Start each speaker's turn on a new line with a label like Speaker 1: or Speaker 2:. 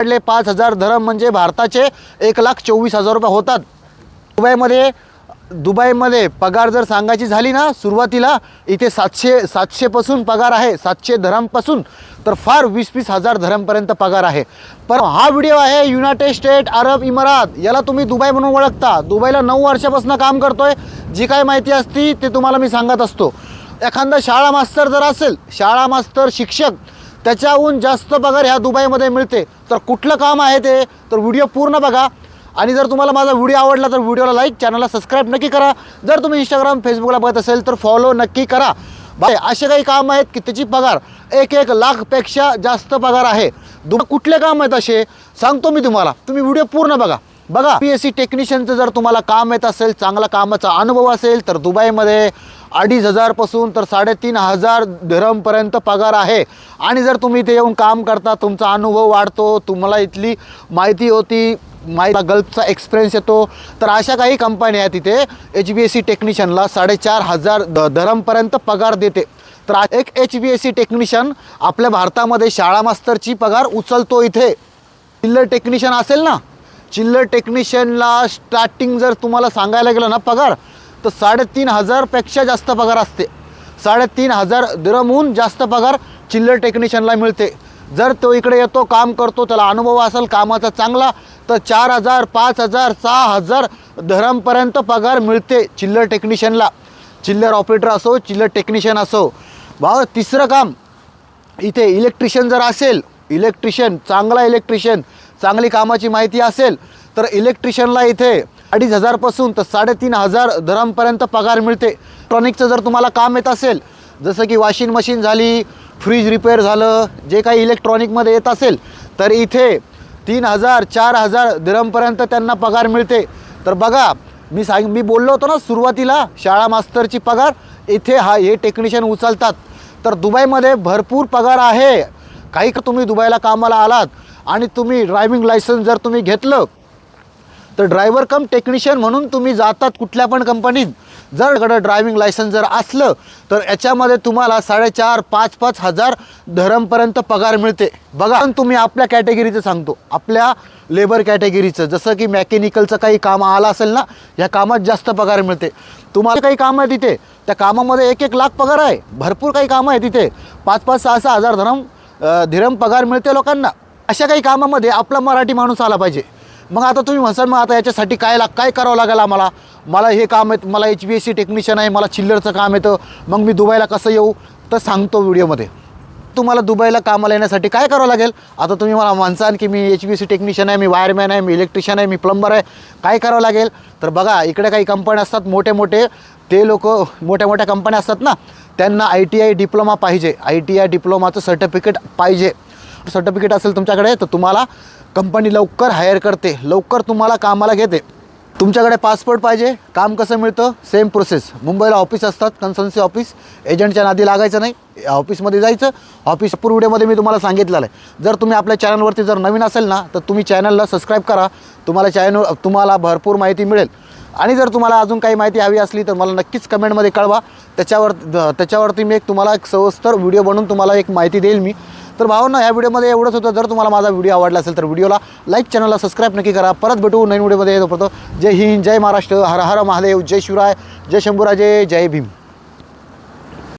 Speaker 1: वाढले 5,000 धरम म्हणजे भारताचे 1,24,000 रुपये होतात। दुबईमध्ये पगार जर सांगायची झाली ना, सुरुवातीला इथे 700 पासून पगार आहे, 700 धरमपासून तर फार 20-20 हजार धरमपर्यंत पगार आहे। पण हा व्हिडिओ आहे युनायटेड स्टेट अरब इमारात, याला तुम्ही दुबई म्हणून ओळखता। दुबईला 9 वर्षापासून काम करतोय। जी काय माहिती असती ते तुम्हाला मी सांगत असतो। एखादा शाळा मास्तर जर असेल, शाळा मास्तर शिक्षक, त्याच्याहून जास्त पगार ह्या दुबईमध्ये मिळते। तर कुठलं काम आहे ते, तर व्हिडिओ पूर्ण बघा। आणि जर तुम्हाला माझा व्हिडिओ आवडला तर व्हिडिओला लाईक, चॅनलला सबस्क्राईब नक्की करा। जर तुम्ही इंस्टाग्राम फेसबुकला बघत असेल तर फॉलो नक्की करा। बाय असे काही काम आहेत की त्याची पगार 1-1 लाखपेक्षा जास्त पगार आहे। कुठले काम आहेत असे सांगतो मी तुम्हाला, तुम्ही व्हिडिओ पूर्ण बघा। PSC टेक्निशियनचं जर तुम्हाला काम येत असेल, चांगला कामाचा अनुभव असेल तर दुबईमध्ये 2,500 पासून तर 3,500 धरमपर्यंत पगार आहे। आणि जर तुम्ही इथे येऊन काम करता, तुमचा अनुभव वाढतो, तुम्हाला इथली माहिती होती, गल्फचा एक्सपिरियन्स येतो, तर अशा काही कंपन्या आहेत तिथे HBSC टेक्निशियनला 4,500 धरमपर्यंत पगार देते। तर एक HBSC टेक्निशियन आपल्या भारतामध्ये शाळा मास्तरची पगार उचलतो। इथे चिल्लर टेक्निशियन असेल ना, चिल्लर टेक्निशियनला स्टार्टिंग जर तुम्हाला सांगायला गेलं ना पगार, तर 3,500 पेक्षा जास्त पगार असते। 3,500 धरमहून जास्त पगार चिल्लर टेक्निशियनला मिळते। जर तो इकडे येतो, काम करतो, त्याला अनुभव असेल कामाचा चांगला, तर 4,000, 5,000, 6,000 धरमपर्यंत पगार मिळते चिल्लर टेक्निशियनला। चिल्लर ऑपरेटर असो, चिल्लर टेक्निशियन असो। भाऊ तिसरं काम इथे इलेक्ट्रिशियन जर असेल, इलेक्ट्रिशियन, चांगला इलेक्ट्रिशियन, चांगली कामाची माहिती असेल तर इलेक्ट्रिशियनला इथे 2,500 पासून तर 3,500 धरमपर्यंत पगार मिळते। इलेक्ट्रॉनिकचं जर तुम्हाला काम येत असेल, जसं की वॉशिंग मशीन झाली, फ्रीज रिपेअर झालं, जे काही इलेक्ट्रॉनिकमध्ये येत असेल तर इथे 3,000, 4,000 धरमपर्यंत त्यांना पगार मिळते। तर बघा, मी बोललो होतो ना सुरुवातीला, शाळा मास्तरची पगार इथे हे टेक्निशियन उचलतात। तर दुबईमध्ये भरपूर पगार आहे। काही तुम्ही दुबईला कामाला आलात आणि तुम्ही ड्रायव्हिंग लायसन्स जर तुम्ही घेतलं तर ड्रायव्हर कम टेक्निशियन म्हणून तुम्ही जातात कुठल्या पण कंपनीत। जर ड्रायव्हिंग लायसन्स जर असलं तर याच्यामध्ये तुम्हाला 4,500-5,000 हजार धरमपर्यंत पगार मिळते। बघा, तुम्ही आपल्या कॅटेगरीचं सांगतो, आपल्या लेबर कॅटेगरीचं, जसं की मेकॅनिकलचं काही काम आलं असेल ना, या कामात जास्त पगार मिळते। तुम्हाला काही काम आहे तिथे, त्या कामामध्ये 1-1 लाख पगार आहे। भरपूर काही कामं आहे तिथे, 5-5, 6-6 हजार धरम पगार मिळते लोकांना। अशा काही कामामध्ये आपला मराठी माणूस आला पाहिजे। मग आता तुम्ही म्हणसाल, मग आता याच्यासाठी काय करावं लागेल आम्हाला? मला हे काम आहे, मला HBSC टेक्निशियन आहे, मला चिल्लरचं काम येतं, मग मी दुबईला कसं येऊ? तर सांगतो व्हिडिओमध्ये। तुम्हाला दुबईला कामाला येण्यासाठी काय करावं लागेल? आता तुम्ही मला म्हणसाल की मी HBSC टेक्निशियन आहे, मी वायरमॅन आहे, मी इलेक्ट्रिशियन आहे, मी प्लंबर आहे, काय करावं लागेल? तर बघा, इकडे काही कंपन्या असतात मोठे, ते लोक मोठ्या कंपन्या असतात ना, त्यांना ITI डिप्लोमा पाहिजे। ITI डिप्लोमाचं सर्टिफिकेट पाहिजे। सर्टिफिकेट असेल तुमच्याकडे तर तुम्हाला कंपनी लवकर हायर करते, लवकर तुम्हाला कामाला घेते। तुमच्याकडे पासपोर्ट पाहिजे। काम कसं मिळतं? Same process. मुंबईला ऑफिस असतात, कन्सल्टन्सी ऑफिस, एजंटच्या नादी लागायचं नाही, ऑफिसमध्ये जायचं। ऑफिस व्हिडिओमध्ये मी तुम्हाला सांगितलेलं आहे। जर तुम्ही आपल्या चॅनलवरती जर नवीन असेल ना, तर तुम्ही चॅनलला सबस्क्राईब करा, तुम्हाला भरपूर माहिती मिळेल। आणि जर तुम्हाला अजून काही माहिती हवी असली तर मला नक्कीच कमेंटमध्ये कळवा, त्याच्यावरती मी तुम्हाला एक सविस्तर व्हिडिओ बनवून तुम्हाला एक माहिती देईल मी। तर भावना, या व्हिडिओमध्ये एवढंच होतं। जर तुम्हाला माझा व्हिडिओ आवडला असेल तर व्हिडिओला लाईक, चॅनलला सबस्क्राईब नक्की करा। परत भेटू नवीन व्हिडिओमध्ये। येतो। जय हिंद, जय महाराष्ट्र, हर हर महादेव, जय शिवराय, जय शंभूराजे, जय भीम।